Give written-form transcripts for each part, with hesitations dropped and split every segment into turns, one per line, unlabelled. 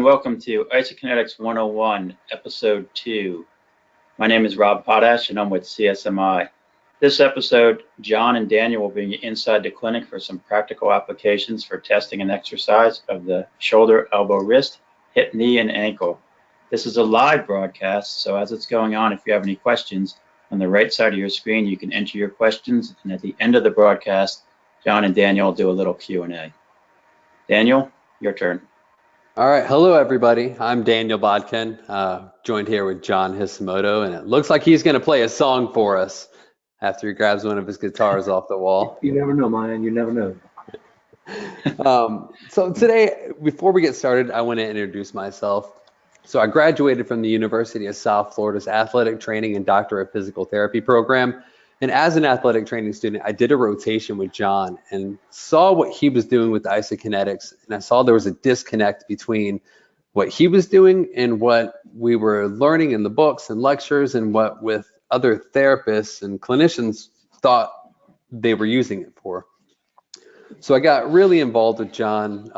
welcome to Isokinetics 101, Episode 2. My name is Rob Potash, and I'm with CSMI. This episode, John and Daniel will be inside the clinic for some practical applications for testing and exercise of the shoulder, elbow, wrist, hip, knee, and ankle. This is a live broadcast, so as it's going on, if you have any questions, on the right side of your screen, you can enter your questions, and at the end of the broadcast, John and Daniel will do a little Q&A. Daniel, your turn.
All right, hello everybody. I'm Daniel Bodkin, joined here with John Hisimoto, and it looks like he's going to play a song for us after he grabs one of his guitars off the wall.
You never know, man. You never know.
So today, before we get started, I want to introduce myself. So I graduated from the University of South Florida's Athletic Training and Doctor of Physical Therapy program. And as an athletic training student, I did a rotation with John and saw what he was doing with the isokinetics. And I saw there was a disconnect between what he was doing and what we were learning in the books and lectures and what with other therapists and clinicians thought they were using it for. So I got really involved with John,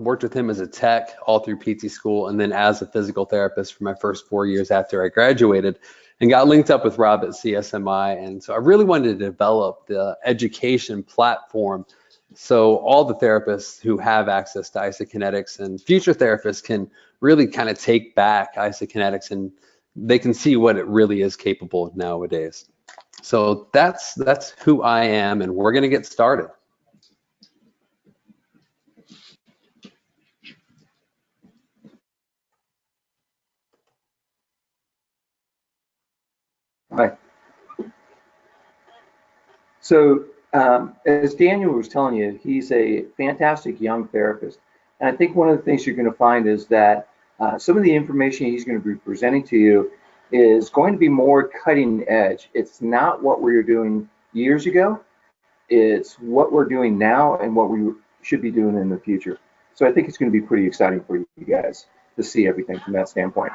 worked with him as a tech all through PT school, and then as a physical therapist for my first 4 years after I graduated, and got linked up with Rob at CSMI. And so I really wanted to develop the education platform so all the therapists who have access to isokinetics and future therapists can really kind of take back isokinetics and they can see what it really is capable of nowadays. So that's who I am, and we're going to get started.
Hi. So as Daniel was telling you, he's a fantastic young therapist. And I think one of the things you're going to find is that some of the information he's going to be presenting to you is going to be more cutting edge. It's not what we were doing years ago. It's what we're doing now and what we should be doing in the future. So I think it's going to be pretty exciting for you guys to see everything from that standpoint.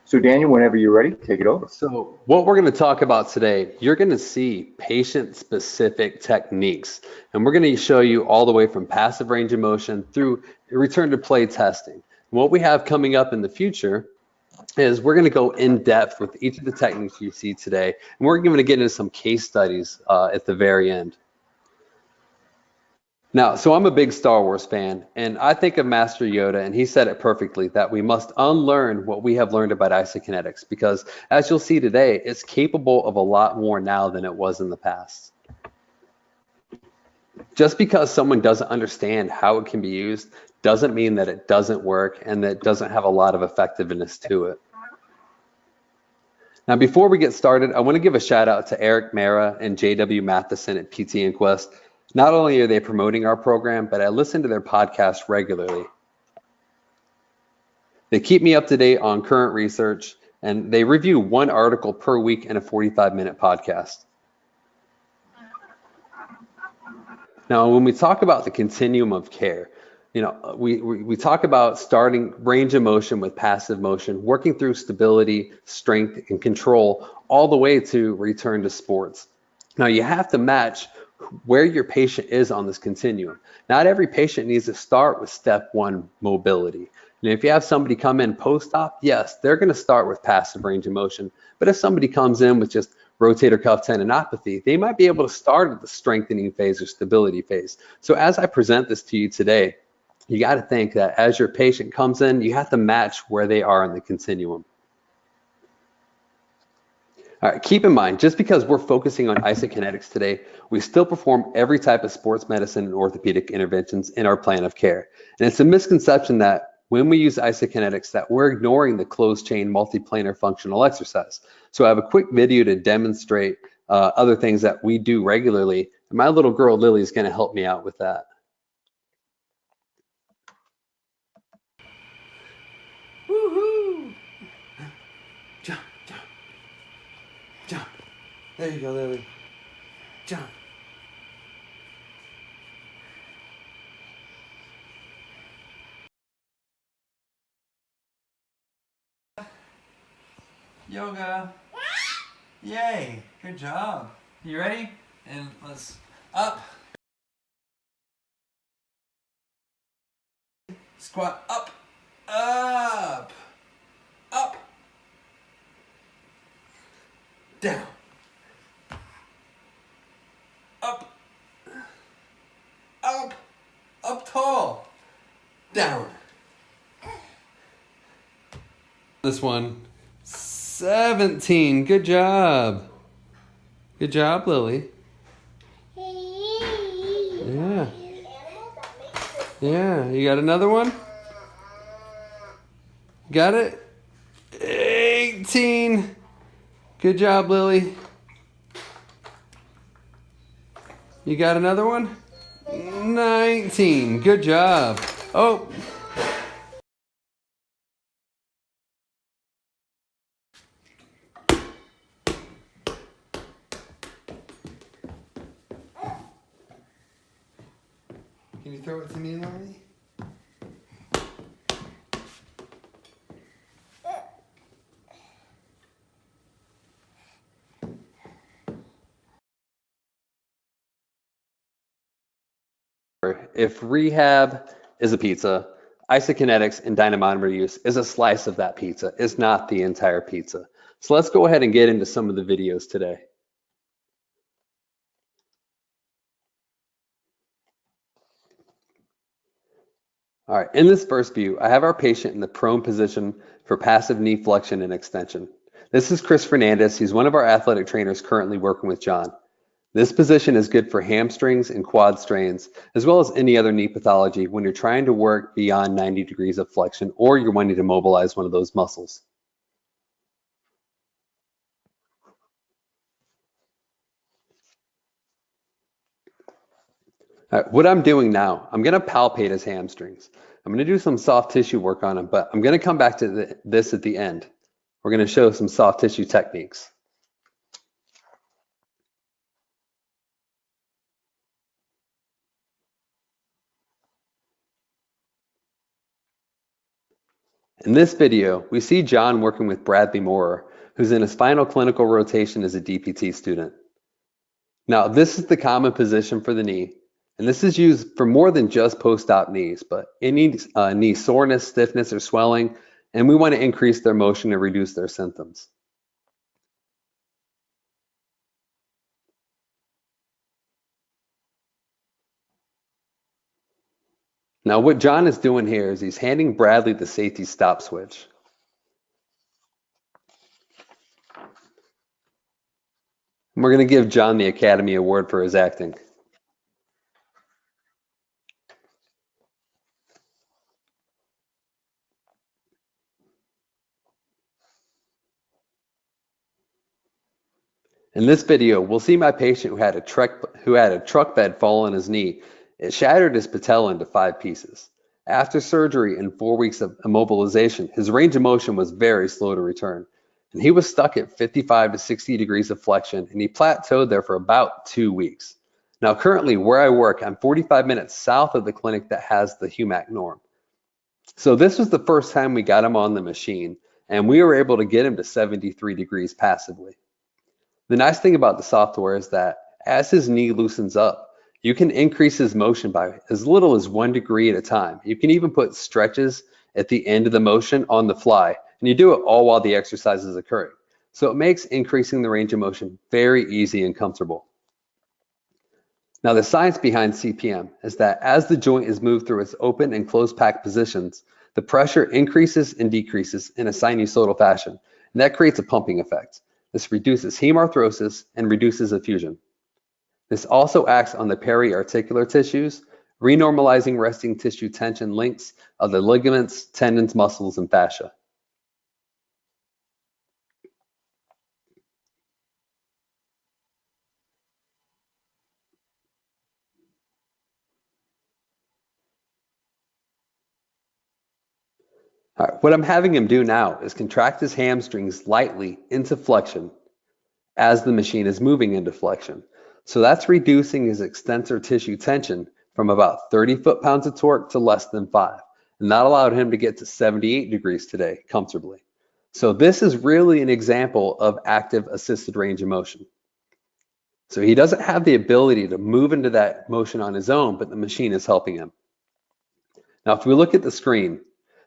So Daniel, whenever you're ready, take it over.
So what we're going to talk about today, you're going to see patient-specific techniques, and we're going to show you all the way from passive range of motion through return to play testing. What we have coming up in the future is we're going to go in depth with each of the techniques you see today, and we're going to get into some case studies at the very end. Now, so I'm a big Star Wars fan, and I think of Master Yoda, and he said it perfectly, that we must unlearn what we have learned about isokinetics, because as you'll see today, it's capable of a lot more now than it was in the past. Just because someone doesn't understand how it can be used doesn't mean that it doesn't work and that it doesn't have a lot of effectiveness to it. Now, before we get started, I want to give a shout out to Eric Mara and JW Matheson at PT Inquest. Not only are they promoting our program, but I listen to their podcast regularly. They keep me up to date on current research, and they review one article per week in a 45-minute podcast. Now, when we talk about the continuum of care, you know, we talk about starting range of motion with passive motion, working through stability, strength, and control, all the way to return to sports. Now, you have to match where your patient is on this continuum. Not every patient needs to start with step one, mobility. And if you have somebody come in post-op, yes, they're going to start with passive range of motion. But if somebody comes in with just rotator cuff tendinopathy, they might be able to start at the strengthening phase or stability phase. So as I present this to you today, you got to think that as your patient comes in, you have to match where they are in the continuum. All right, keep in mind, just because we're focusing on isokinetics today, we still perform every type of sports medicine and orthopedic interventions in our plan of care. And it's a misconception that when we use isokinetics that we're ignoring the closed chain multiplanar functional exercise. So I have a quick video to demonstrate other things that we do regularly. And my little girl, Lily, is going to help me out with that.
Woohoo! Jump, jump, jump. There you go, Lily. Jump. Yoga. Yay, good job. You ready? And let's up. Squat up. Up. Up. Down. Up. Up. Up tall. Down. This one. 17. Good job. Good job, Lily. Yeah. Yeah. You got another one? Got it? 18. Good job, Lily. You got another one? 19. Good job. Oh. Can you throw it to me, Lily?
If rehab is a pizza, isokinetics and dynamometer use is a slice of that pizza. It's not the entire pizza. So let's go ahead and get into some of the videos today. All right, in this first view, I have our patient in the prone position for passive knee flexion and extension. This is Chris Fernandez. He's one of our athletic trainers currently working with John. This position is good for hamstrings and quad strains, as well as any other knee pathology when you're trying to work beyond 90 degrees of flexion or you're wanting to mobilize one of those muscles. All right, what I'm doing now, I'm going to palpate his hamstrings. I'm going to do some soft tissue work on him, but I'm going to come back to this at the end. We're going to show some soft tissue techniques. In this video, we see John working with Bradley Moorer, who's in his final clinical rotation as a DPT student. Now, this is the common position for the knee, and this is used for more than just post-op knees, but any knee soreness, stiffness, or swelling, and we want to increase their motion and reduce their symptoms. Now, what John is doing here is he's handing Bradley the safety stop switch. And we're going to give John the Academy Award for his acting. In this video, we'll see my patient who had a truck bed fall on his knee. It shattered his patella into 5 pieces. After surgery and 4 weeks of immobilization, his range of motion was very slow to return. And he was stuck at 55 to 60 degrees of flexion, and he plateaued there for about 2 weeks. Now, currently, where I work, I'm 45 minutes south of the clinic that has the HUMAC norm. So this was the first time we got him on the machine, and we were able to get him to 73 degrees passively. The nice thing about the software is that as his knee loosens up, you can increase his motion by as little as 1 degree at a time. You can even put stretches at the end of the motion on the fly, and you do it all while the exercise is occurring. So it makes increasing the range of motion very easy and comfortable. Now, the science behind CPM is that as the joint is moved through its open and closed pack positions, the pressure increases and decreases in a sinusoidal fashion, and that creates a pumping effect. This reduces hemarthrosis and reduces effusion. This also acts on the periarticular tissues, renormalizing resting tissue tension links of the ligaments, tendons, muscles, and fascia. All right, what I'm having him do now is contract his hamstrings lightly into flexion as the machine is moving into flexion. So that's reducing his extensor tissue tension from about 30 foot-pounds of torque to less than 5. And that allowed him to get to 78 degrees today comfortably. So this is really an example of active assisted range of motion. So he doesn't have the ability to move into that motion on his own, but the machine is helping him. Now, if we look at the screen,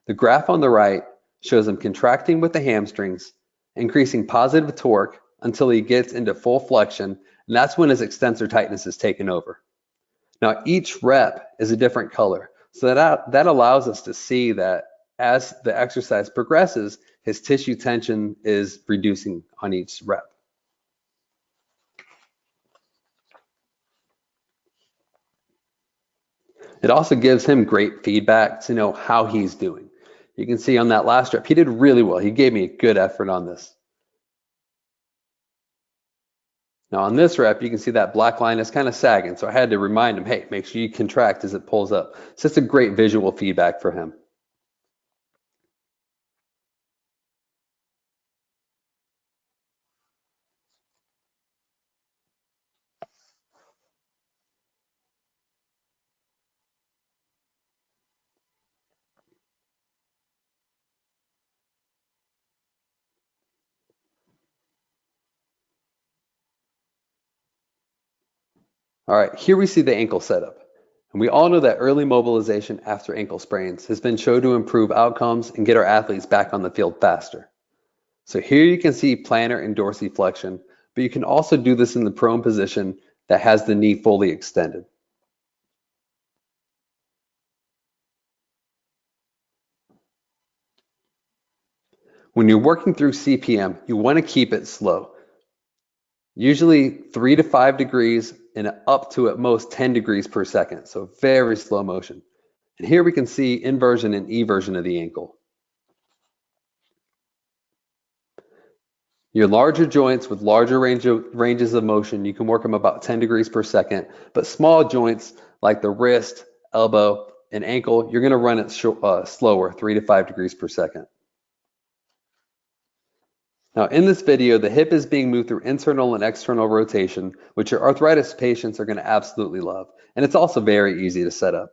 The graph on the right shows him contracting with the hamstrings, increasing positive torque until he gets into full flexion, and that's when his extensor tightness is taken over. Now, each rep is a different color, so that allows us to see that as the exercise progresses, his tissue tension is reducing on each rep. It also gives him great feedback to know how he's doing. You can see on that last rep, he did really well. He gave me a good effort on this. Now on this rep, you can see that black line is kind of sagging, so I had to remind him, hey, make sure you contract as it pulls up. So it's a great visual feedback for him. All right, here we see the ankle setup. And we all know that early mobilization after ankle sprains has been shown to improve outcomes and get our athletes back on the field faster. So here you can see plantar and dorsiflexion, but you can also do this in the prone position that has the knee fully extended. When you're working through CPM, you want to keep it slow. Usually 3 to 5 degrees and up to at most 10 degrees per second. So very slow motion. And here we can see inversion and eversion of the ankle. Your larger joints with larger ranges of motion, you can work them about 10 degrees per second, but small joints like the wrist, elbow, and ankle, you're going to run it slower, 3 to 5 degrees per second. Now in this video, the hip is being moved through internal and external rotation, which your arthritis patients are going to absolutely love. And it's also very easy to set up.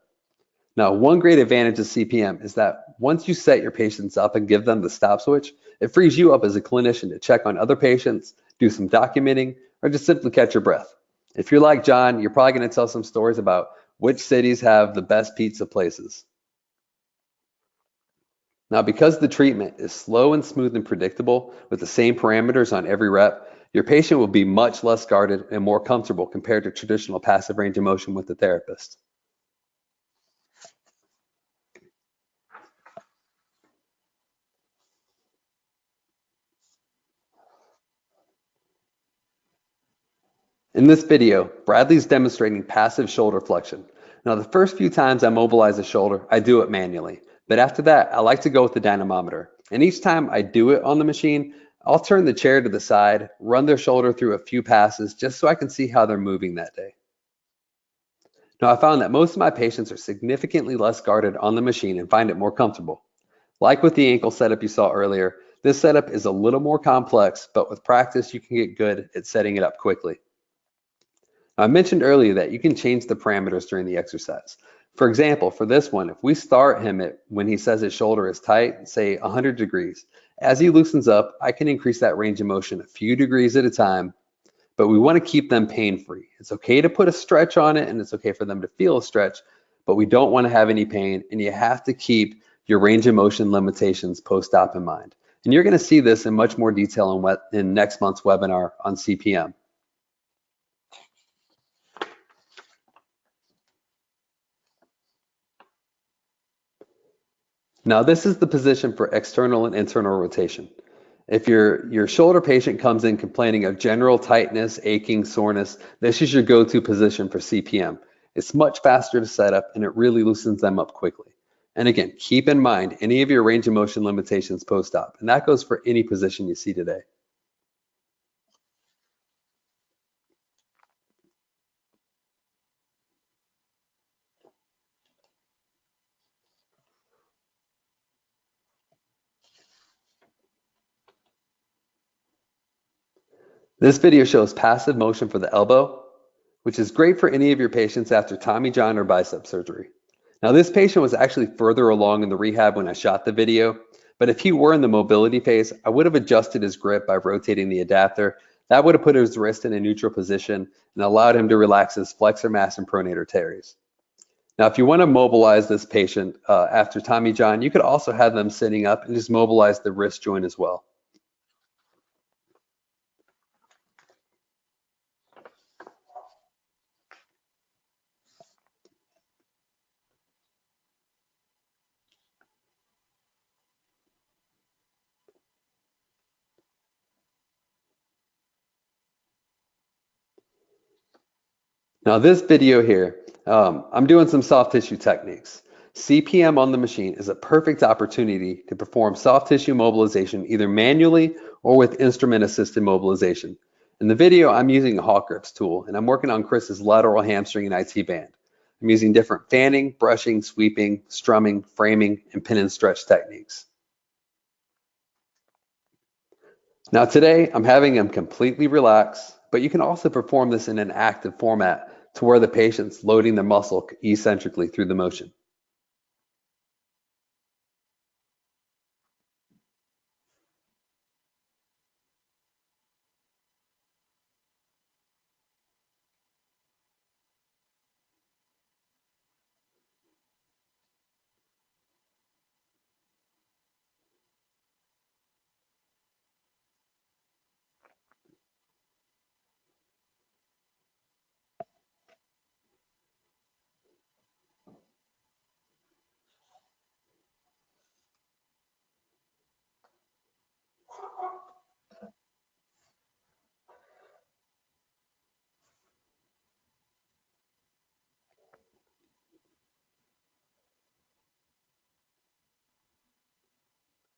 Now, one great advantage of CPM is that once you set your patients up and give them the stop switch, it frees you up as a clinician to check on other patients, do some documenting, or just simply catch your breath. If you're like John, you're probably going to tell some stories about which cities have the best pizza places. Now, because the treatment is slow and smooth and predictable with the same parameters on every rep, your patient will be much less guarded and more comfortable compared to traditional passive range of motion with the therapist. In this video, Bradley's demonstrating passive shoulder flexion. Now, the first few times I mobilize the shoulder, I do it manually. But after that, I like to go with the dynamometer. And each time I do it on the machine, I'll turn the chair to the side, run their shoulder through a few passes just so I can see how they're moving that day. Now, I found that most of my patients are significantly less guarded on the machine and find it more comfortable. Like with the ankle setup you saw earlier, this setup is a little more complex, but with practice, you can get good at setting it up quickly. Now, I mentioned earlier that you can change the parameters during the exercise. For example, for this one, if we start him at when he says his shoulder is tight, say 100 degrees, as he loosens up, I can increase that range of motion a few degrees at a time, but we want to keep them pain-free. It's okay to put a stretch on it, and it's okay for them to feel a stretch, but we don't want to have any pain, and you have to keep your range of motion limitations post-op in mind. And you're going to see this in much more detail in next month's webinar on CPM. Now, this is the position for external and internal rotation. If your shoulder patient comes in complaining of general tightness, aching, soreness, this is your go-to position for CPM. It's much faster to set up and it really loosens them up quickly. And again, keep in mind any of your range of motion limitations post-op, and that goes for any position you see today. This video shows passive motion for the elbow, which is great for any of your patients after Tommy John or bicep surgery. Now, this patient was actually further along in the rehab when I shot the video, but if he were in the mobility phase, I would have adjusted his grip by rotating the adapter. That would have put his wrist in a neutral position and allowed him to relax his flexor mass and pronator teres. Now, if you want to mobilize this patient after Tommy John, you could also have them sitting up and just mobilize the wrist joint as well. Now this video here, I'm doing some soft tissue techniques. CPM on the machine is a perfect opportunity to perform soft tissue mobilization either manually or with instrument assisted mobilization. In the video, I'm using a Hawk Grips tool and I'm working on Chris's lateral hamstring and IT band. I'm using different fanning, brushing, sweeping, strumming, framing, and pin and stretch techniques. Now today, I'm having him completely relax, but you can also perform this in an active format to where the patient's loading the muscle eccentrically through the motion.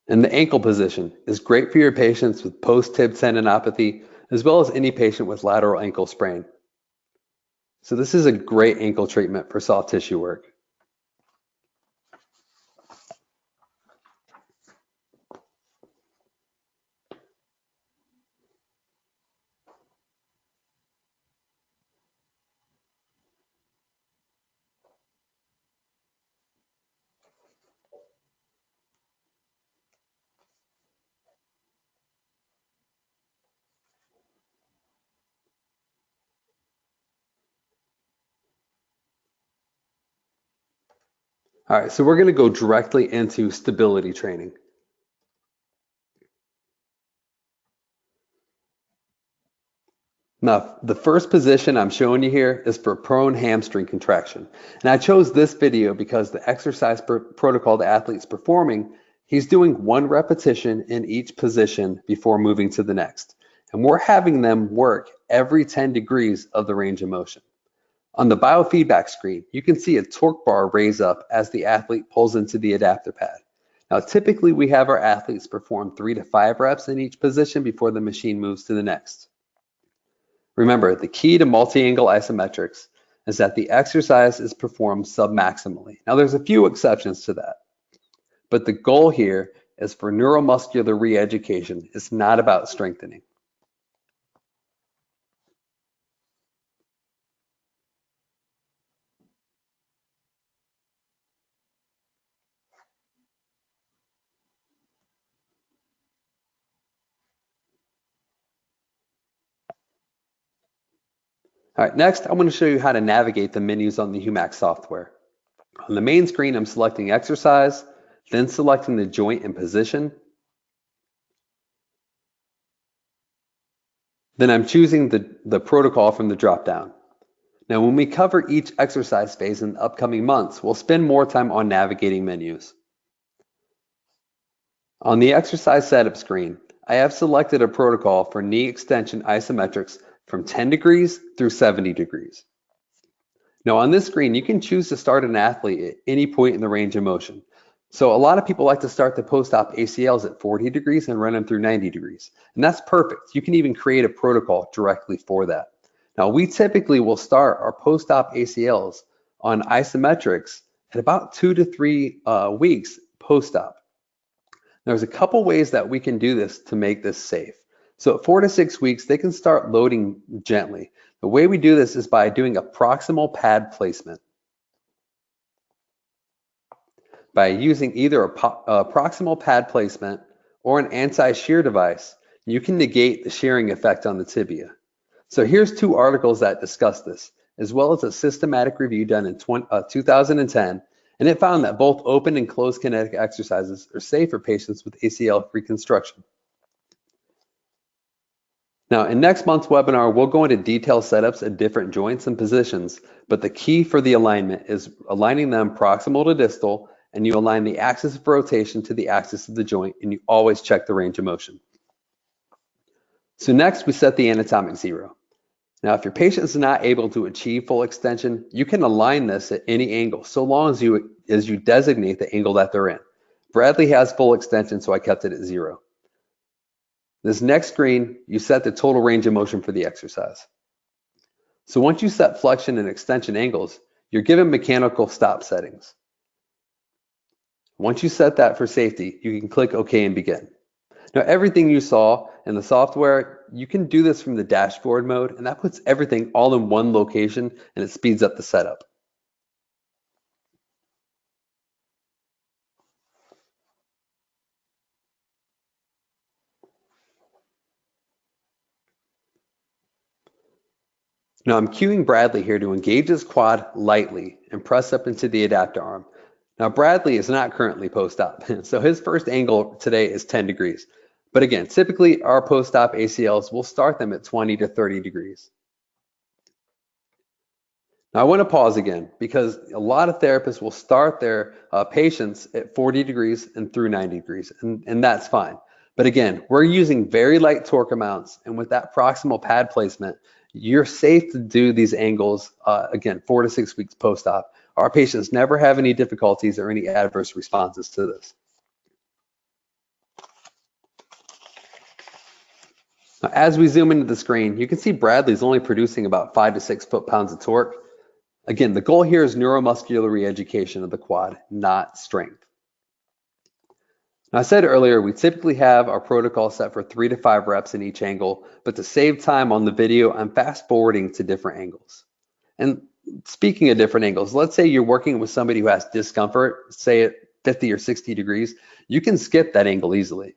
And the ankle position is great for your patients with post-tib tendinopathy, as well as any patient with lateral ankle sprain. So this is a great ankle treatment for soft tissue work. All right, so we're going to go directly into stability training. Now, the first position I'm showing you here is for prone hamstring contraction. And I chose this video because the exercise protocol the athlete's performing, he's doing one repetition in each position before moving to the next. And we're having them work every 10 degrees of the range of motion. On the biofeedback screen, you can see a torque bar raise up as the athlete pulls into the adapter pad. Now, typically we have our athletes perform 3 to 5 reps in each position before the machine moves to the next. Remember, the key to multi-angle isometrics is that the exercise is performed submaximally. Now, there's a few exceptions to that, but the goal here is for neuromuscular re-education. It's not about strengthening. All right, next, I'm going to show you how to navigate the menus on the HUMAX software. On the main screen, I'm selecting exercise, then selecting the joint and position. Then I'm choosing the protocol from the drop-down. Now, when we cover each exercise phase in the upcoming months, we'll spend more time on navigating menus. On the exercise setup screen, I have selected a protocol for knee extension isometrics from 10 degrees through 70 degrees. Now on this screen, you can choose to start an athlete at any point in the range of motion. So a lot of people like to start the post-op ACLs at 40 degrees and run them through 90 degrees. And that's perfect. You can even create a protocol directly for that. Now we typically will start our post-op ACLs on isometrics at about 2 to 3 weeks post-op. There's a couple ways that we can do this to make this safe. So at 4 to 6 weeks, they can start loading gently. The way we do this is by doing a proximal pad placement. By using either a proximal pad placement or an anti-shear device, you can negate the shearing effect on the tibia. So here's 2 articles that discuss this. as well as a systematic review done in 2010, and it found that both open and closed kinetic exercises are safe for patients with ACL reconstruction. Now, in next month's webinar, we'll go into detailed setups of different joints and positions, but the key for the alignment is aligning them proximal to distal, and you align the axis of rotation to the axis of the joint, and you always check the range of motion. So next, we set the anatomic zero. Now, if your patient is not able to achieve full extension, you can align this at any angle, so long as you designate the angle that they're in. Bradley has full extension, so I kept it at 0. This next screen, you set the total range of motion for the exercise. So once you set flexion and extension angles, you're given mechanical stop settings. Once you set that for safety, you can click OK and begin. Now, everything you saw in the software, you can do this from the dashboard mode, and that puts everything all in one location, and it speeds up the setup. Now I'm cueing Bradley here to engage his quad lightly and press up into the adapter arm. Now Bradley is not currently post-op, so his first angle today is 10 degrees. But again, typically our post-op ACLs will start them at 20 to 30 degrees. Now I want to pause again because a lot of therapists will start their patients at 40 degrees and through 90 degrees, and that's fine. But again, we're using very light torque amounts, and with that proximal pad placement, you're safe to do these angles, again, 4 to 6 weeks post-op. Our patients never have any difficulties or any adverse responses to this. Now, as we zoom into the screen, you can see Bradley's only producing about 5 to 6 foot-pounds of torque. Again, the goal here is neuromuscular re-education of the quad, not strength. Now, I said earlier, we typically have our protocol set for 3 to 5 reps in each angle, but to save time on the video, I'm fast forwarding to different angles. And speaking of different angles, let's say you're working with somebody who has discomfort, say at 50 or 60 degrees, you can skip that angle easily.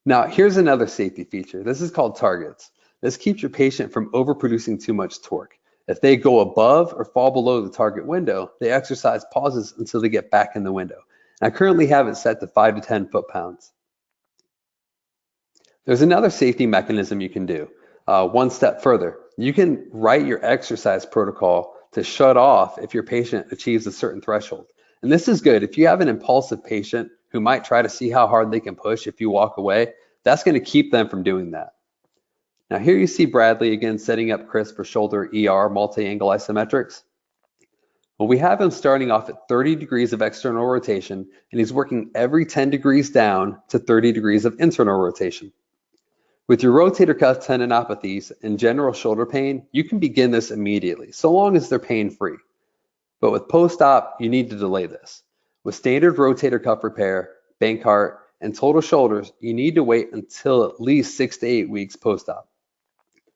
Now, here's another safety feature. This is called targets. This keeps your patient from overproducing too much torque. If they go above or fall below the target window, the exercise pauses until they get back in the window. I currently have it set to 5 to 10 foot-pounds. There's another safety mechanism you can do. One step further, you can write your exercise protocol to shut off if your patient achieves a certain threshold. And this is good. If you have an impulsive patient who might try to see how hard they can push if you walk away, that's going to keep them from doing that. Now here you see Bradley again setting up Chris for shoulder ER multi-angle isometrics. Well, we have him starting off at 30 degrees of external rotation, and he's working every 10 degrees down to 30 degrees of internal rotation. With your rotator cuff tendinopathies and general shoulder pain, you can begin this immediately, so long as they're pain-free. But with post-op, you need to delay this. With standard rotator cuff repair, bank heart, and total shoulders, you need to wait until at least 6 to 8 weeks post-op.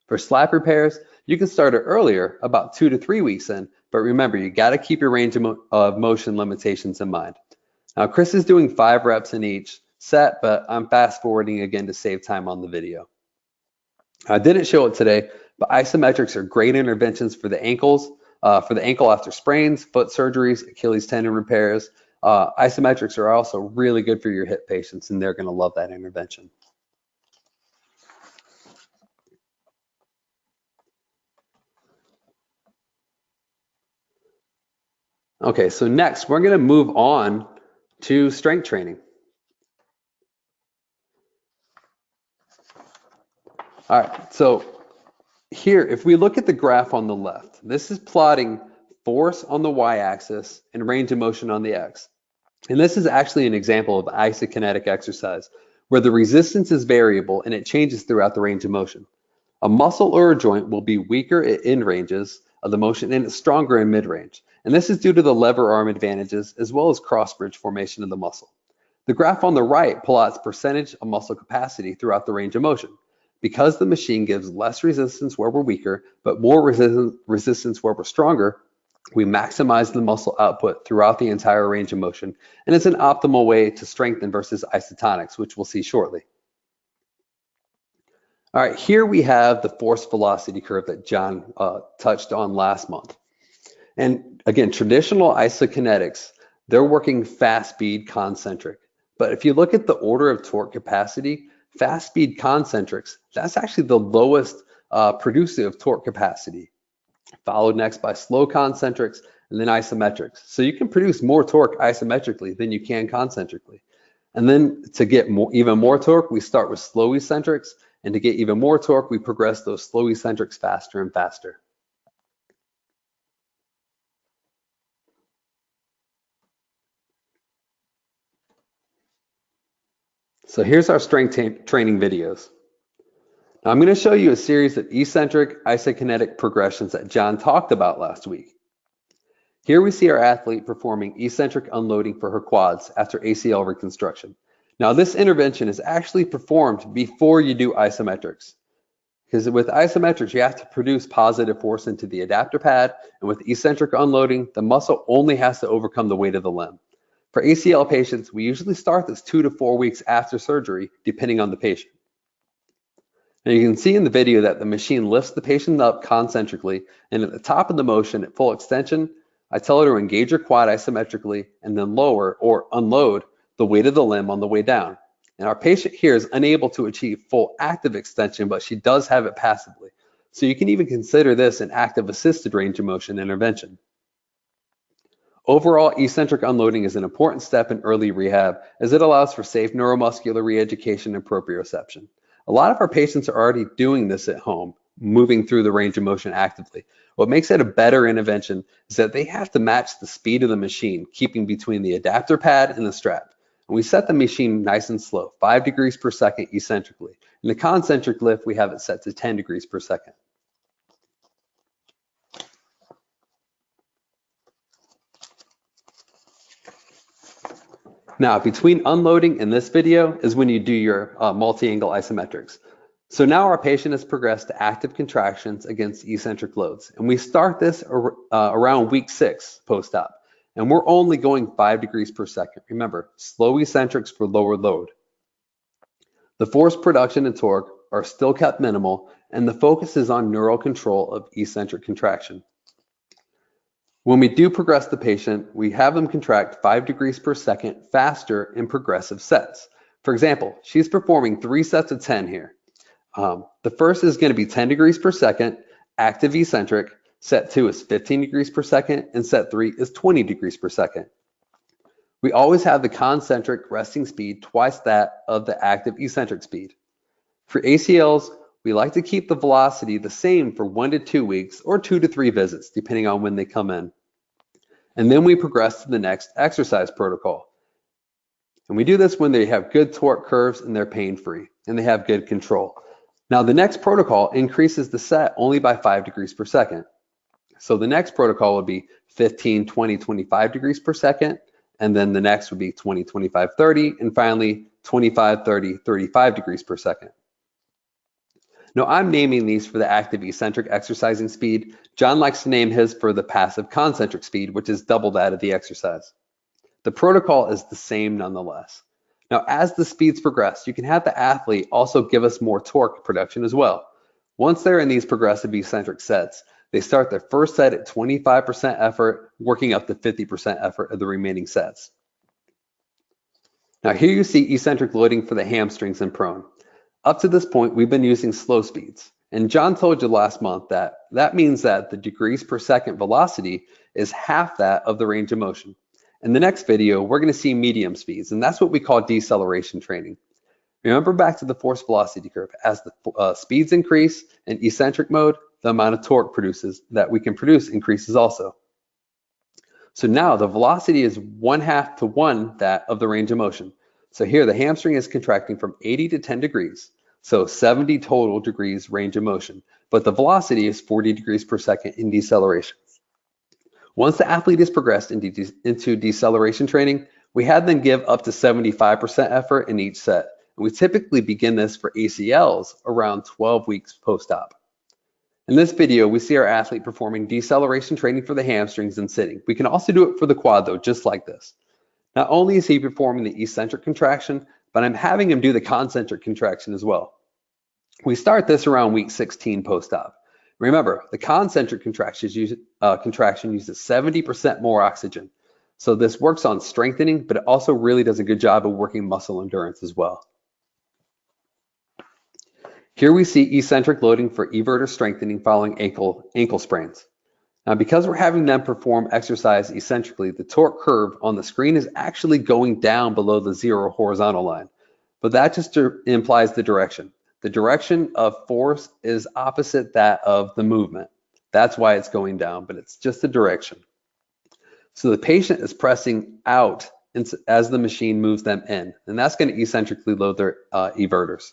For slap repairs, you can start it earlier, about 2 to 3 weeks in, but remember, you got to keep your range of motion limitations in mind. Now, Chris is doing 5 reps in each set, but I'm fast forwarding again to save time on the video. I didn't show it today, but isometrics are great interventions for the ankles, for the ankle after sprains, foot surgeries, Achilles tendon repairs. Isometrics are also really good for your hip patients, and they're going to love that intervention. Okay, so next we're going to move on to strength training. All right, so here, if we look at the graph on the left, this is plotting force on the y-axis and range of motion on the x. And this is actually an example of isokinetic exercise, where the resistance is variable and it changes throughout the range of motion. A muscle or a joint will be weaker at end ranges of the motion and it's stronger in mid-range. And this is due to the lever arm advantages as well as cross-bridge formation of the muscle. The graph on the right plots percentage of muscle capacity throughout the range of motion. Because the machine gives less resistance where we're weaker, but more resistance where we're stronger, we maximize the muscle output throughout the entire range of motion. And it's an optimal way to strengthen versus isotonics, which we'll see shortly. All right, here we have the force velocity curve that John touched on last month. And again, traditional isokinetics, they're working fast speed concentric. But if you look at the order of torque capacity, fast speed concentrics, that's actually the lowest producer of torque capacity, followed next by slow concentrics and then isometrics. So you can produce more torque isometrically than you can concentrically. And then to get even more torque, we start with slow eccentrics, and to get even more torque, we progress those slow eccentrics faster and faster. So here's our strength training videos. Now I'm going to show you a series of eccentric isokinetic progressions that John talked about last week. Here we see our athlete performing eccentric unloading for her quads after ACL reconstruction. Now this intervention is actually performed before you do isometrics, because with isometrics you have to produce positive force into the adapter pad, and with eccentric unloading the muscle only has to overcome the weight of the limb. For ACL patients, we usually start this 2 to 4 weeks after surgery, depending on the patient. Now you can see in the video that the machine lifts the patient up concentrically, and at the top of the motion at full extension, I tell her to engage her quad isometrically and then lower or unload the weight of the limb on the way down. And our patient here is unable to achieve full active extension, but she does have it passively. So you can even consider this an active assisted range of motion intervention. Overall, eccentric unloading is an important step in early rehab as it allows for safe neuromuscular reeducation and proprioception. A lot of our patients are already doing this at home, moving through the range of motion actively. What makes it a better intervention is that they have to match the speed of the machine, keeping between the adapter pad and the strap. And we set the machine nice and slow, 5 degrees per second eccentrically. In the concentric lift, we have it set to 10 degrees per second. Now, between unloading and this video is when you do your multi-angle isometrics. So now our patient has progressed to active contractions against eccentric loads. And we start this around week 6 post-op. And we're only going 5 degrees per second. Remember, slow eccentrics for lower load. The force production and torque are still kept minimal, and the focus is on neural control of eccentric contraction. When we do progress the patient, we have them contract 5 degrees per second faster in progressive sets. For example, she's performing 3 sets of 10 here. The first is going to be 10 degrees per second, active eccentric. Set 2 is 15 degrees per second, and set 3 is 20 degrees per second. We always have the concentric resting speed twice that of the active eccentric speed. For ACLs, we like to keep the velocity the same for 1 to 2 weeks or 2 to 3 visits, depending on when they come in. And then we progress to the next exercise protocol. And we do this when they have good torque curves and they're pain-free and they have good control. Now the next protocol increases the set only by 5 degrees per second. So the next protocol would be 15, 20, 25 degrees per second. And then the next would be 20, 25, 30. And finally, 25, 30, 35 degrees per second. Now I'm naming these for the active eccentric exercising speed. John likes to name his for the passive concentric speed, which is double that of the exercise. The protocol is the same nonetheless. Now, as the speeds progress, you can have the athlete also give us more torque production as well. Once they're in these progressive eccentric sets, they start their first set at 25% effort, working up to 50% effort of the remaining sets. Now here you see eccentric loading for the hamstrings and prone. Up to this point, we've been using slow speeds. And John told you last month that that means that the degrees per second velocity is half that of the range of motion. In the next video, we're going to see medium speeds, and that's what we call deceleration training. Remember back to the force velocity curve. As the speeds increase in eccentric mode, the amount of torque that we can produce increases also. So now the velocity is 1/2 to 1 that of the range of motion. So here the hamstring is contracting from 80 to 10 degrees. So 70 total degrees range of motion, but the velocity is 40 degrees per second in deceleration. Once the athlete is progressed into deceleration training, we have them give up to 75% effort in each set. And we typically begin this for ACLs around 12 weeks post-op. In this video, we see our athlete performing deceleration training for the hamstrings and sitting. We can also do it for the quad though, just like this. Not only is he performing the eccentric contraction, but I'm having him do the concentric contraction as well. We start this around week 16 post-op. Remember, the concentric contraction uses 70% more oxygen. So this works on strengthening, but it also really does a good job of working muscle endurance as well. Here we see eccentric loading for everter strengthening following ankle sprains. Now, because we're having them perform exercise eccentrically, the torque curve on the screen is actually going down below the 0 horizontal line, but that just implies the direction. The direction of force is opposite that of the movement. That's why it's going down, but it's just the direction. So the patient is pressing out as the machine moves them in, and that's going to eccentrically load their everters.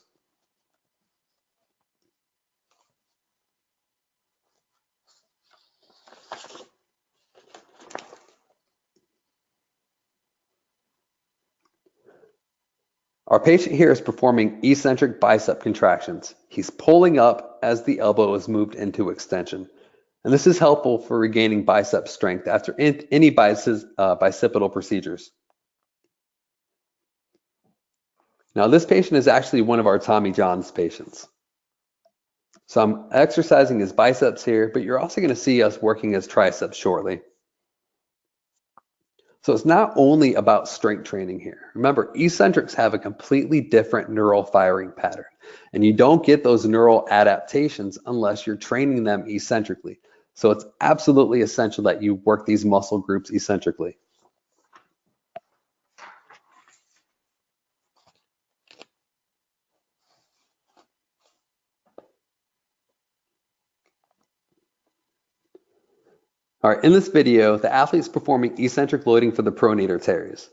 Our patient here is performing eccentric bicep contractions. He's pulling up as the elbow is moved into extension. And this is helpful for regaining bicep strength after any bicipital procedures. Now, this patient is actually one of our Tommy John's patients. So I'm exercising his biceps here, but you're also going to see us working his triceps shortly. So it's not only about strength training here. Remember, eccentrics have a completely different neural firing pattern, and you don't get those neural adaptations unless you're training them eccentrically. So it's absolutely essential that you work these muscle groups eccentrically. All right, in this video, the athlete is performing eccentric loading for the pronator teres.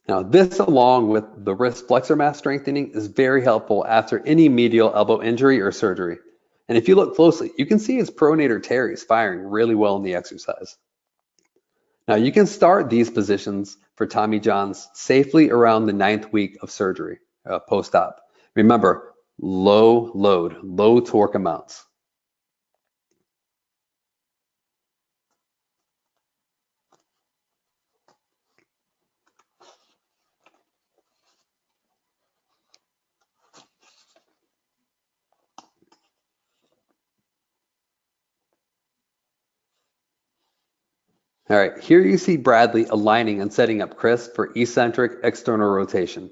Now, this along with the wrist flexor mass strengthening is very helpful after any medial elbow injury or surgery. And if you look closely, you can see his pronator teres firing really well in the exercise. Now, you can start these positions for Tommy John's safely around the 9th week of surgery, post-op. Remember, low load, low torque amounts. All right, here you see Bradley aligning and setting up Chris for eccentric external rotation.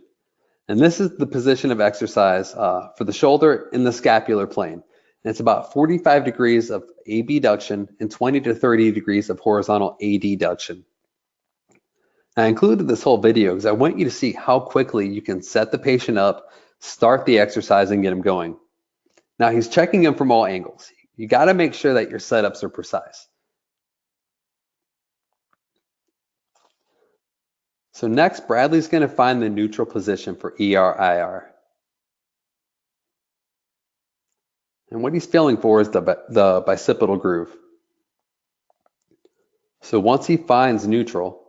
And this is the position of exercise for the shoulder in the scapular plane. And it's about 45 degrees of abduction and 20 to 30 degrees of horizontal adduction. I included this whole video because I want you to see how quickly you can set the patient up, start the exercise, and get him going. Now he's checking him from all angles. You got to make sure that your setups are precise. So next, Bradley's going to find the neutral position for ER-IR. And what he's feeling for is the bicipital groove. So once he finds neutral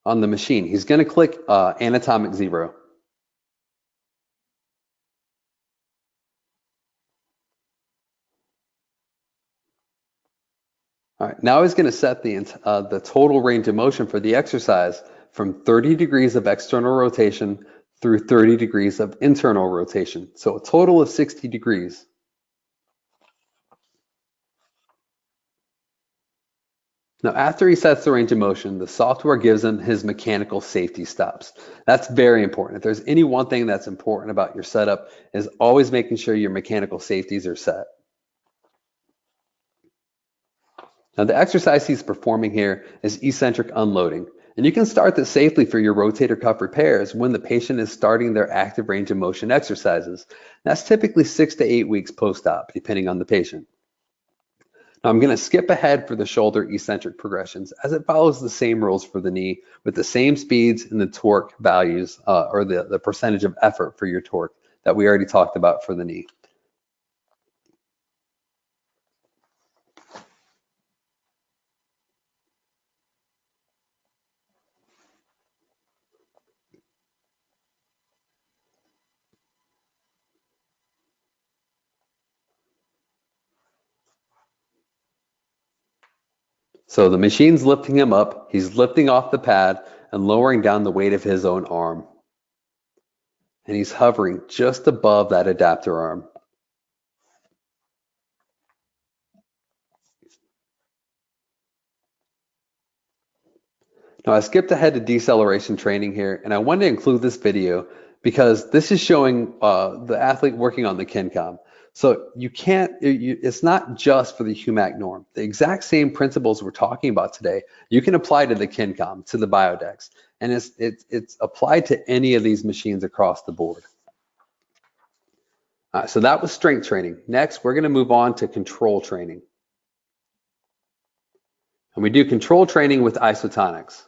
on the machine, he's going to click anatomic 0. All right, now he's going to set the total range of motion for the exercise from 30 degrees of external rotation through 30 degrees of internal rotation. So a total of 60 degrees. Now, after he sets the range of motion, the software gives him his mechanical safety stops. That's very important. If there's any one thing that's important about your setup is always making sure your mechanical safeties are set. Now, the exercise he's performing here is eccentric unloading, and you can start this safely for your rotator cuff repairs when the patient is starting their active range of motion exercises. That's typically 6 to 8 weeks post-op, depending on the patient. Now, I'm going to skip ahead for the shoulder eccentric progressions as it follows the same rules for the knee with the same speeds and the torque values or the percentage of effort for your torque that we already talked about for the knee. So the machine's lifting him up, he's lifting off the pad and lowering down the weight of his own arm. and he's hovering just above that adapter arm. Now I skipped ahead to deceleration training here, and I wanted to include this video because this is showing the athlete working on the KINCOM. So you can't, it's not just for the HUMAC norm. The exact same principles we're talking about today, you can apply to the KINCOM, to the Biodex, and it's applied to any of these machines across the board. So that was strength training. Next, we're gonna move on to control training. And we do control training with isotonics.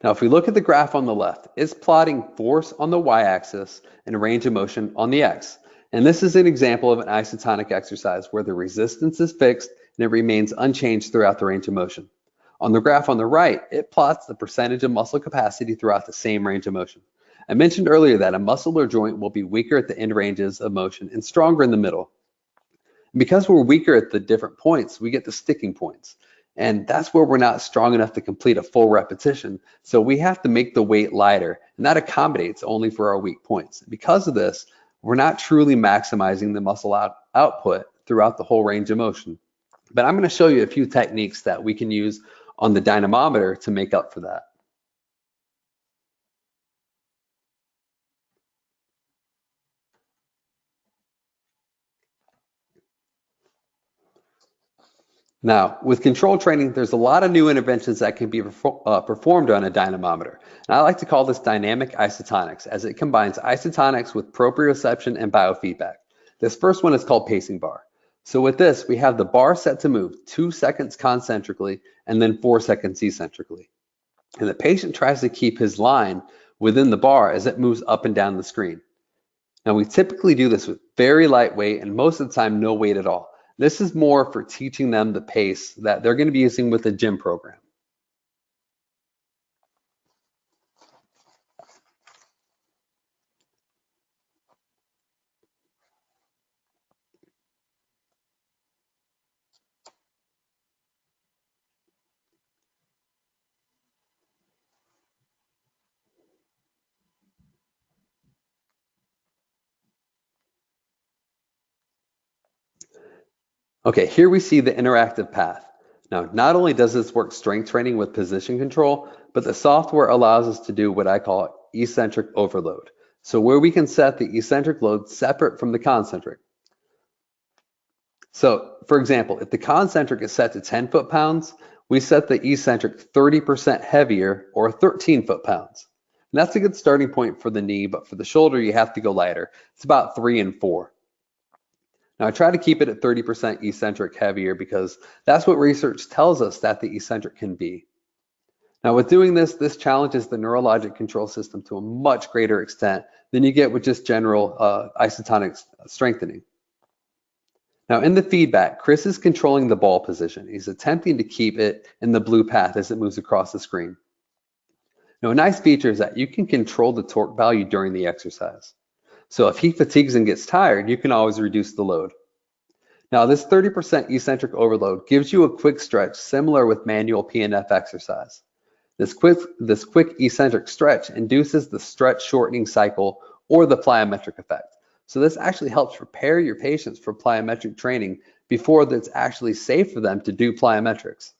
Now, if we look at the graph on the left, it's plotting force on the y-axis and range of motion on the x. And this is an example of an isotonic exercise where the resistance is fixed and it remains unchanged throughout the range of motion. On the graph on the right, it plots the percentage of muscle capacity throughout the same range of motion. I mentioned earlier that a muscle or joint will be weaker at the end ranges of motion and stronger in the middle. And because we're weaker at the different points, we get the sticking points. And that's where we're not strong enough to complete a full repetition. So we have to make the weight lighter, and that accommodates only for our weak points. Because of this, we're not truly maximizing the muscle output throughout the whole range of motion. But I'm going to show you a few techniques that we can use on the dynamometer to make up for that. Now, with control training, there's a lot of new interventions that can be performed on a dynamometer. And I like to call this dynamic isotonics, as it combines isotonics with proprioception and biofeedback. This first one is called pacing bar. So with this, we have the bar set to move 2 seconds concentrically and then 4 seconds eccentrically. And the patient tries to keep his line within the bar as it moves up and down the screen. Now, we typically do this with very light weight and most of the time no weight at all. This is more for teaching them the pace that they're going to be using with the gym program. Okay, here we see the interactive path. Now, not only does this work strength training with position control, but the software allows us to do what I call eccentric overload. So where we can set the eccentric load separate from the concentric. So for example, if the concentric is set to 10 foot-pounds, we set the eccentric 30% heavier or 13 foot-pounds. And that's a good starting point for the knee, but for the shoulder, you have to go lighter. It's about 3 and 4. Now I try to keep it at 30% eccentric heavier because that's what research tells us that the eccentric can be. Now with doing this, this challenges the neurologic control system to a much greater extent than you get with just general isotonic strengthening. Now in the feedback, Chris is controlling the ball position. He's attempting to keep it in the blue path as it moves across the screen. Now a nice feature is that you can control the torque value during the exercise. So if he fatigues and gets tired, you can always reduce the load. Now this 30% eccentric overload gives you a quick stretch similar with manual PNF exercise. This quick eccentric stretch induces the stretch shortening cycle or the plyometric effect. So this actually helps prepare your patients for plyometric training before it's actually safe for them to do plyometrics.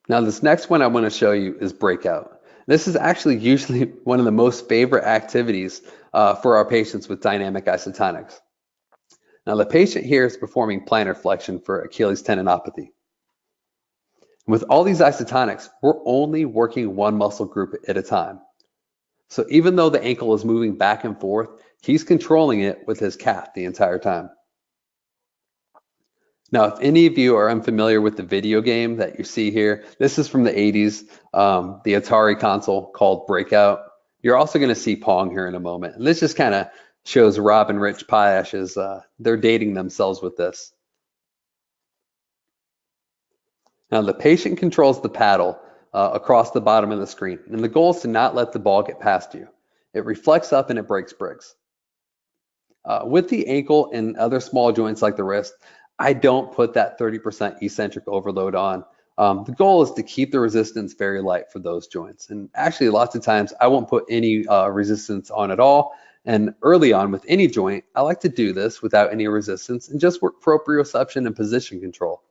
Now this next one I want to show you is breakout. This is actually usually one of the most favorite activities for our patients with dynamic isotonics. Now the patient here is performing plantar flexion for Achilles tendinopathy. With all these isotonics, we're only working one muscle group at a time. So even though the ankle is moving back and forth, he's controlling it with his calf the entire time. Now, if any of you are unfamiliar with the video game that you see here, this is from the 80s, the Atari console called Breakout. You're also going to see Pong here in a moment. And this just kind of shows Rob and Rich Potash as they're dating themselves with this. Now, the patient controls the paddle across the bottom of the screen. And the goal is to not let the ball get past you. It reflects up and it breaks bricks. With the ankle and other small joints like the wrist, I don't put that 30% eccentric overload on. The goal is to keep the resistance very light for those joints. And actually, lots of times I won't put any resistance on at all. And early on with any joint, I like to do this without any resistance and just work proprioception and position control.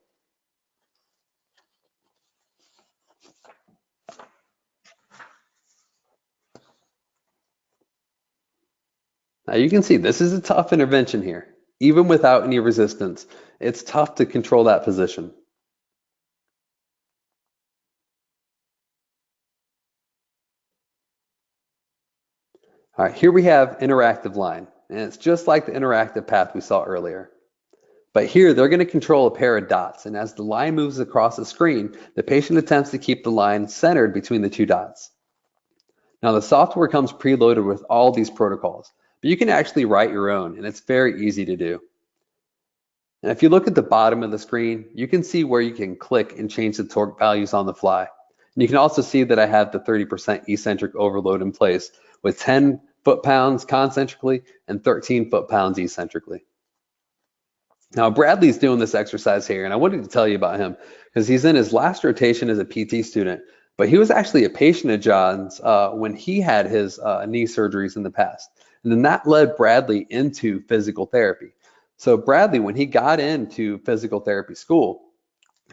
Now you can see this is a tough intervention here. Even without any resistance, it's tough to control that position. All right, here we have interactive line, and it's just like the interactive path we saw earlier. But here they're going to control a pair of dots, and as the line moves across the screen, the patient attempts to keep the line centered between the two dots. Now the software comes preloaded with all these protocols, but you can actually write your own, and it's very easy to do. And if you look at the bottom of the screen, you can see where you can click and change the torque values on the fly. And you can also see that I have the 30% eccentric overload in place with 10 foot-pounds concentrically and 13 foot-pounds eccentrically. Now, Bradley's doing this exercise here, and I wanted to tell you about him because he's in his last rotation as a PT student, but he was actually a patient of John's when he had his knee surgeries in the past. And then that led Bradley into physical therapy. So Bradley, when he got into physical therapy school,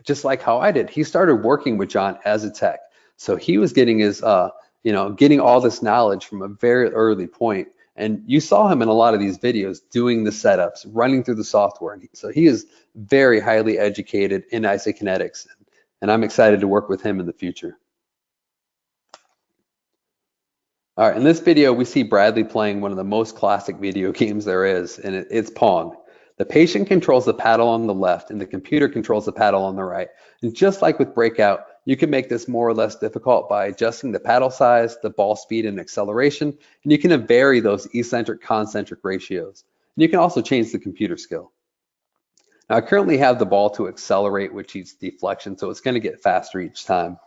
just like how I did, he started working with John as a tech. So he was getting his getting all this knowledge from a very early point. And you saw him in a lot of these videos doing the setups, running through the software. So he is very highly educated in isokinetics, and I'm excited to work with him in the future. All right, in this video, we see Bradley playing one of the most classic video games there is, and it's Pong. The patient controls the paddle on the left, and the computer controls the paddle on the right. And just like with Breakout, you can make this more or less difficult by adjusting the paddle size, the ball speed, and acceleration, and you can vary those eccentric-concentric ratios. And you can also change the computer skill. Now, I currently have the ball to accelerate with each deflection, so it's going to get faster each time.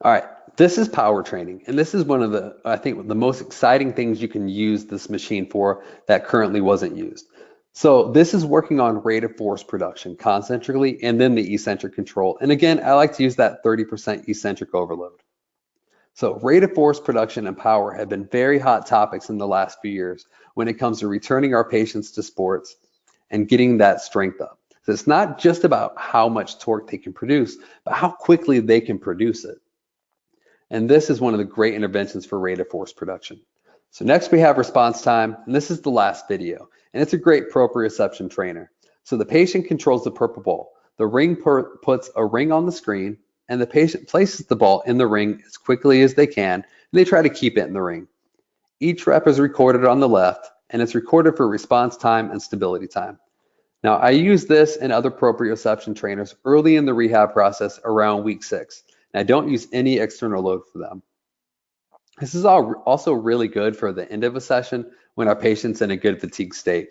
All right, this is power training, and this is one of the, I think, the most exciting things you can use this machine for that currently wasn't used. So this is working on rate of force production concentrically and then the eccentric control. And again, I like to use that 30% eccentric overload. So rate of force production and power have been very hot topics in the last few years when it comes to returning our patients to sports and getting that strength up. So it's not just about how much torque they can produce, but how quickly they can produce it. And this is one of the great interventions for rate of force production. So next we have response time, and this is the last video, and it's a great proprioception trainer. So the patient controls the purple ball. The ring puts a ring on the screen, and the patient places the ball in the ring as quickly as they can, and they try to keep it in the ring. Each rep is recorded on the left, and it's recorded for response time and stability time. Now, I use this and other proprioception trainers early in the rehab process around week 6. I don't use any external load for them. This is also really good for the end of a session when our patient's in a good fatigue state.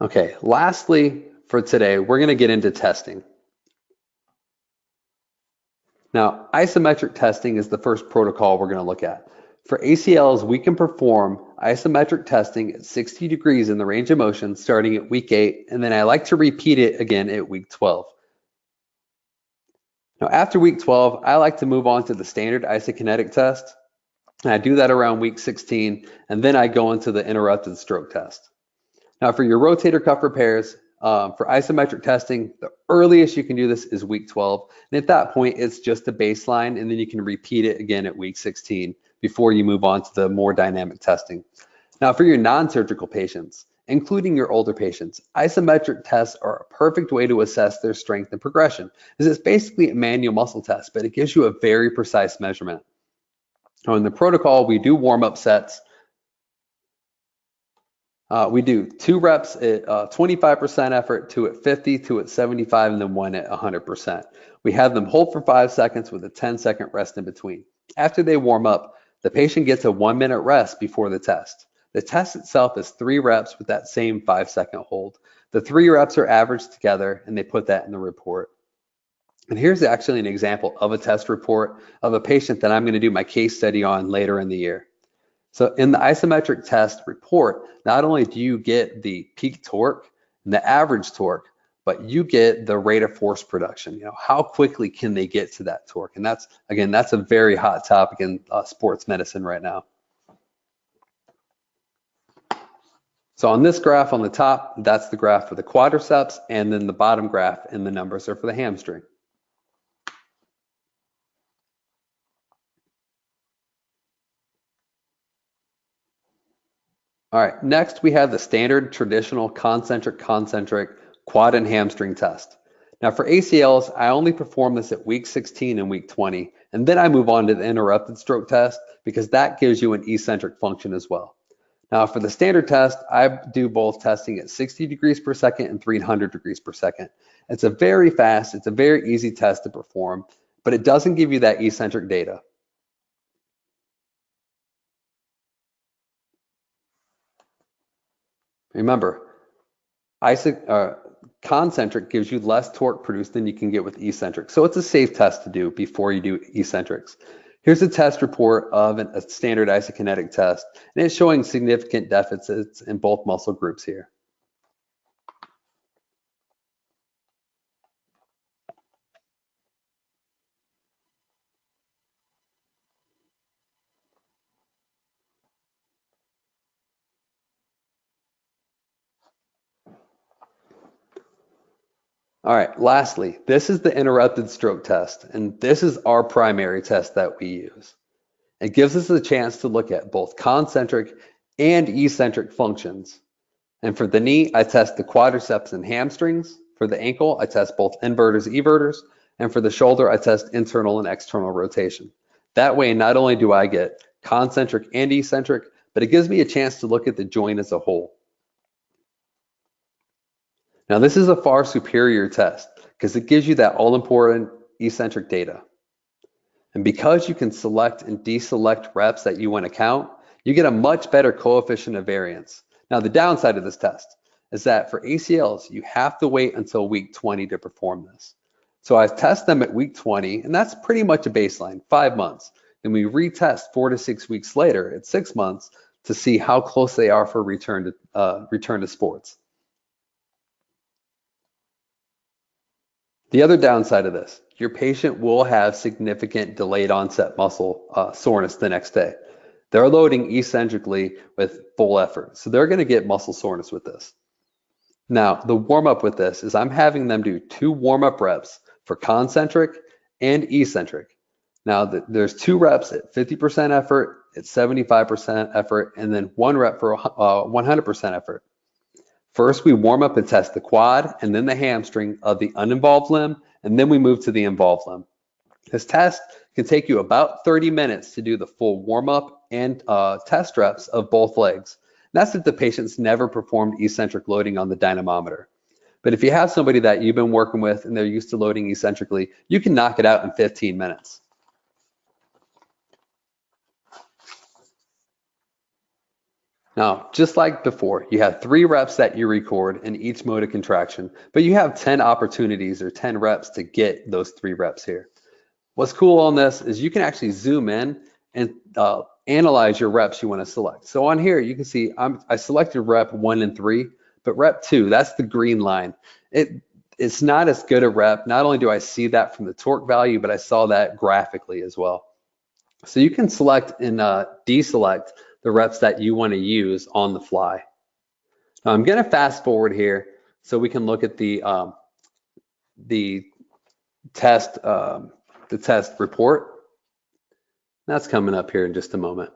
Okay, lastly for today, we're going to get into testing. Now, isometric testing is the first protocol we're going to look at. For ACLs, we can perform isometric testing at 60 degrees in the range of motion starting at week 8, and then I like to repeat it again at week 12. Now, after week 12, I like to move on to the standard isokinetic test, and I do that around week 16, and then I go into the interrupted stroke test. Now, for your rotator cuff repairs, For isometric testing, the earliest you can do this is week 12. And at that point, it's just a baseline, and then you can repeat it again at week 16 before you move on to the more dynamic testing. Now, for your non-surgical patients, including your older patients, isometric tests are a perfect way to assess their strength and progression, as it's basically a manual muscle test, but it gives you a very precise measurement. Now, in the protocol, we do warm-up sets. We do 2 reps at 25% effort, 2 at 50, 2 at 75, and then 1 at 100%. We have them hold for 5 seconds with a 10-second rest in between. After they warm up, the patient gets a 1-minute rest before the test. The test itself is 3 reps with that same 5-second hold. The 3 reps are averaged together, and they put that in the report. And here's actually an example of a test report of a patient that I'm going to do my case study on later in the year. So in the isometric test report, not only do you get the peak torque and the average torque, but you get the rate of force production. You know, how quickly can they get to that torque? And that's, again, that's a very hot topic in sports medicine right now. So on this graph on the top, that's the graph for the quadriceps, and then the bottom graph and the numbers are for the hamstring. All right, next we have the standard traditional concentric quad and hamstring test. Now for ACLs, I only perform this at week 16 and week 20, and then I move on to the interrupted stroke test because that gives you an eccentric function as well. Now for the standard test, I do both testing at 60 degrees per second and 300 degrees per second. It's a very fast, it's a very easy test to perform, but it doesn't give you that eccentric data. Remember, concentric gives you less torque produced than you can get with eccentric. So it's a safe test to do before you do eccentrics. Here's a test report of a standard isokinetic test, and it's showing significant deficits in both muscle groups here. All right, lastly, this is the interrupted stroke test, and this is our primary test that we use. It gives us a chance to look at both concentric and eccentric functions. And for the knee, I test the quadriceps and hamstrings. For the ankle, I test both inverters, everters, and for the shoulder, I test internal and external rotation. That way, not only do I get concentric and eccentric, but it gives me a chance to look at the joint as a whole. Now, this is a far superior test because it gives you that all-important eccentric data. And because you can select and deselect reps that you want to count, you get a much better coefficient of variance. Now, the downside of this test is that for ACLs, you have to wait until week 20 to perform this. So I test them at week 20, and that's pretty much a baseline, 5 months. Then we retest 4 to 6 weeks later at 6 months to see how close they are for return to sports. The other downside of this, your patient will have significant delayed onset muscle soreness the next day. They're loading eccentrically with full effort, so they're going to get muscle soreness with this. Now, the warm-up with this is I'm having them do 2 warm-up reps for concentric and eccentric. Now, there's 2 reps at 50% effort, at 75% effort, and then 1 rep for 100% effort. First, we warm up and test the quad and then the hamstring of the uninvolved limb, and then we move to the involved limb. This test can take you about 30 minutes to do the full warm up and test reps of both legs. And that's if the patient's never performed eccentric loading on the dynamometer. But if you have somebody that you've been working with and they're used to loading eccentrically, you can knock it out in 15 minutes. Now, just like before, you have 3 reps that you record in each mode of contraction, but you have 10 opportunities or 10 reps to get those 3 reps here. What's cool on this is you can actually zoom in and analyze your reps you want to select. So on here, you can see I selected rep 1 and 3, but rep 2, that's the green line. It's not as good a rep. Not only do I see that from the torque value, but I saw that graphically as well. So you can select and deselect the reps that you want to use on the fly. Now I'm going to fast forward here So we can look at the test report. That's coming up here in just a moment.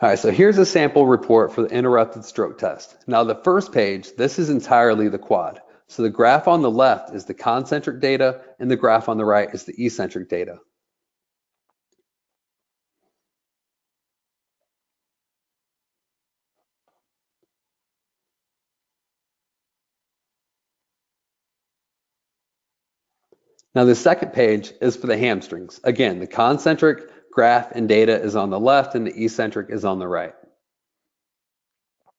All right, so here's a sample report for the interrupted stroke test. Now the first page, this is entirely the quad. So the graph on the left is the concentric data and the graph on the right is the eccentric data. Now the second page is for the hamstrings. Again, the concentric graph and data is on the left and the eccentric is on the right.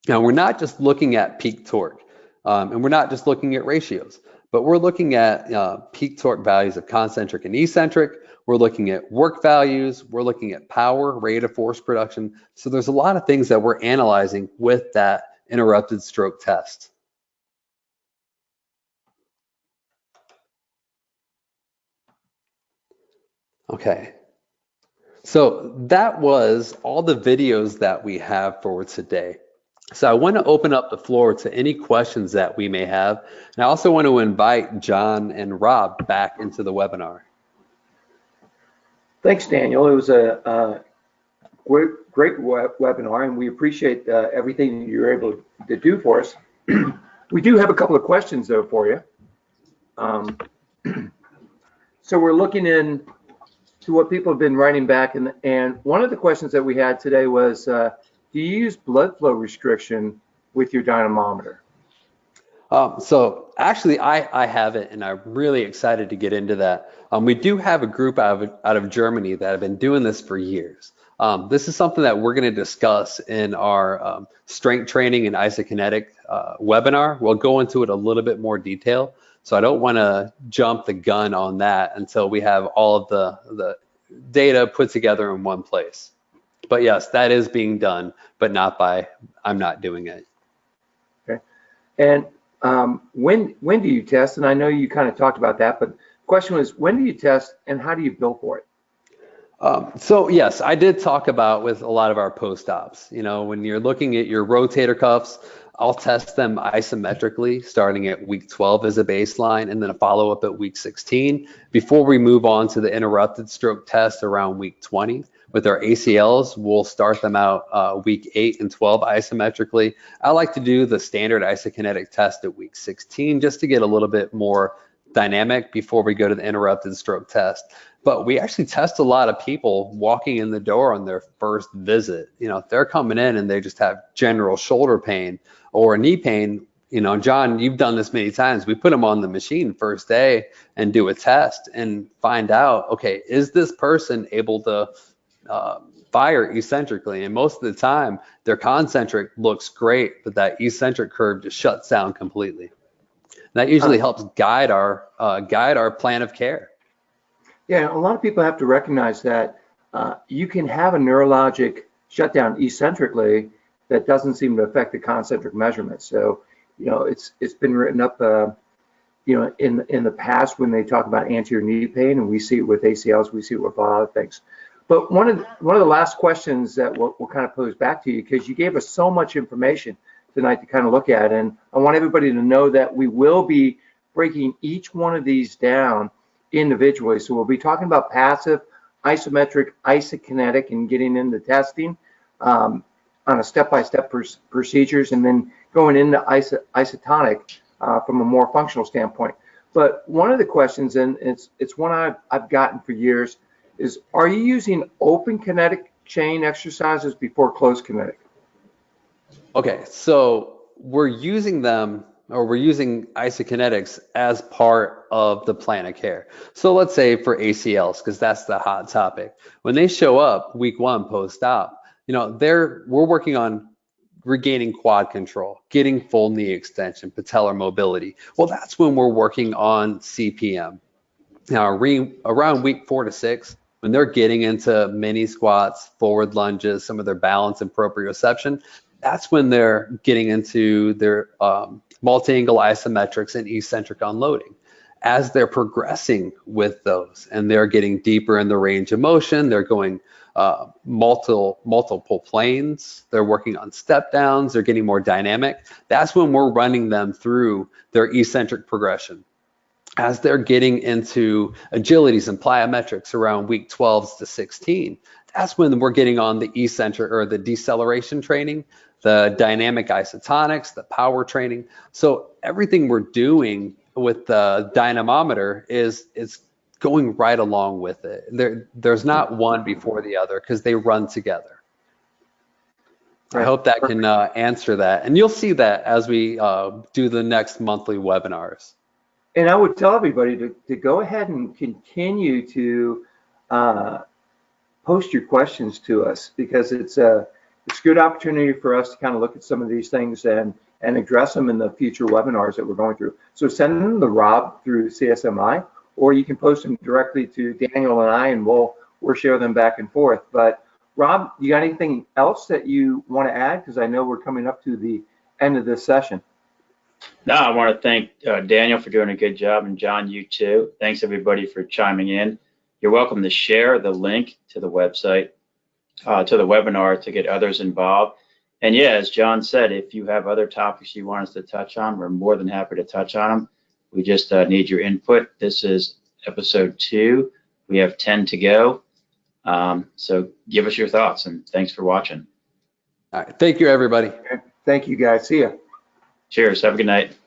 Now we're not just looking at peak torque and we're not just looking at ratios, but we're looking at peak torque values of concentric and eccentric. We're looking at work values. We're looking at power, rate of force production. So there's a lot of things that we're analyzing with that interrupted stroke test. Okay, so that was all the videos that we have for today. So I want to open up the floor to any questions that we may have. And I also want to invite John and Rob back into the webinar.
Thanks, Daniel. It was a great webinar, and we appreciate everything that you're able to do for us. We do have a couple of questions, though, for you. So we're looking in to what people have been writing back, and one of the questions that we had today was, do you use blood flow restriction with your dynamometer?
So actually, I have it, and I'm really excited to get into that. We do have a group out of Germany that have been doing this for years. This is something that we're going to discuss in our strength training and isokinetic webinar. We'll go into it a little bit more detail. So I don't want to jump the gun on that until we have all of the data put together in one place. But yes, that is being done, but not by, I'm not doing it.
Okay. And when do you test? And I know you kind of talked about that, but the question was, when do you test and how do you bill for it?
So yes, I did talk about with a lot of our post-ops, you know, when you're looking at your rotator cuffs, I'll test them isometrically starting at week 12 as a baseline and then a follow-up at week 16 before we move on to the interrupted stroke test around week 20. With our ACLs, we'll start them out week 8 and 12 isometrically. I like to do the standard isokinetic test at week 16 just to get a little bit more dynamic before we go to the interrupted stroke test. But we actually test a lot of people walking in the door on their first visit. You know, if they're coming in and they just have general shoulder pain or knee pain, you know, John, you've done this many times. We put them on the machine first day and do a test and find out, okay, is this person able to fire eccentrically? And most of the time, their concentric looks great, but that eccentric curve just shuts down completely. That usually helps guide our plan of care.
Yeah, a lot of people have to recognize that you can have a neurologic shutdown eccentrically that doesn't seem to affect the concentric measurements. So, you know, it's been written up, you know, in the past when they talk about anterior knee pain, and we see it with ACLs, we see it with a lot of things. But one of the last questions that we'll kind of pose back to you, because you gave us so much information tonight to kind of look at, and I want everybody to know that we will be breaking each one of these down individually. So we'll be talking about passive, isometric, isokinetic, and getting into testing on a step-by-step procedures, and then going into isotonic from a more functional standpoint. But one of the questions, and it's one I've gotten for years, is are you using open kinetic chain exercises before closed kinetic?
Okay, so we're using them, or we're using isokinetics as part of the plan of care. So let's say for ACLs, because that's the hot topic. When they show up week 1 post-op, you know, we're working on regaining quad control, getting full knee extension, patellar mobility. Well, that's when we're working on CPM. Now, around week 4 to 6, when they're getting into mini squats, forward lunges, some of their balance and proprioception, that's when they're getting into their multi-angle isometrics and eccentric unloading. as they're progressing with those and they're getting deeper in the range of motion, they're going multiple planes, they're working on step downs, they're getting more dynamic. That's when we're running them through their eccentric progression. As they're getting into agilities and plyometrics around week 12 to 16, that's when we're getting on the eccentric or the deceleration training, the dynamic isotonics, the power training. So everything we're doing with the dynamometer is going right along with it. There's not one before the other because they run together. I hope that can answer that. And you'll see that as we do the next monthly webinars.
And I would tell everybody to go ahead and continue to post your questions to us, because it's a good opportunity for us to kind of look at some of these things and address them in the future webinars that we're going through. So send them to Rob through CSMI, or you can post them directly to Daniel and I, and we'll share them back and forth. But Rob, you got anything else that you want to add? Because I know we're coming up to the end of this session.
No, I want to thank Daniel for doing a good job, and John, you too. Thanks everybody for chiming in. You're welcome to share the link to the website, to the webinar, to get others involved. And yeah, as John said, if you have other topics you want us to touch on, we're more than happy to touch on them. We just need your input. This is episode 2. We have 10 to go. So give us your thoughts, and thanks for watching.
All right. Thank you, everybody.
Thank you, guys. See ya.
Cheers. Have a good night.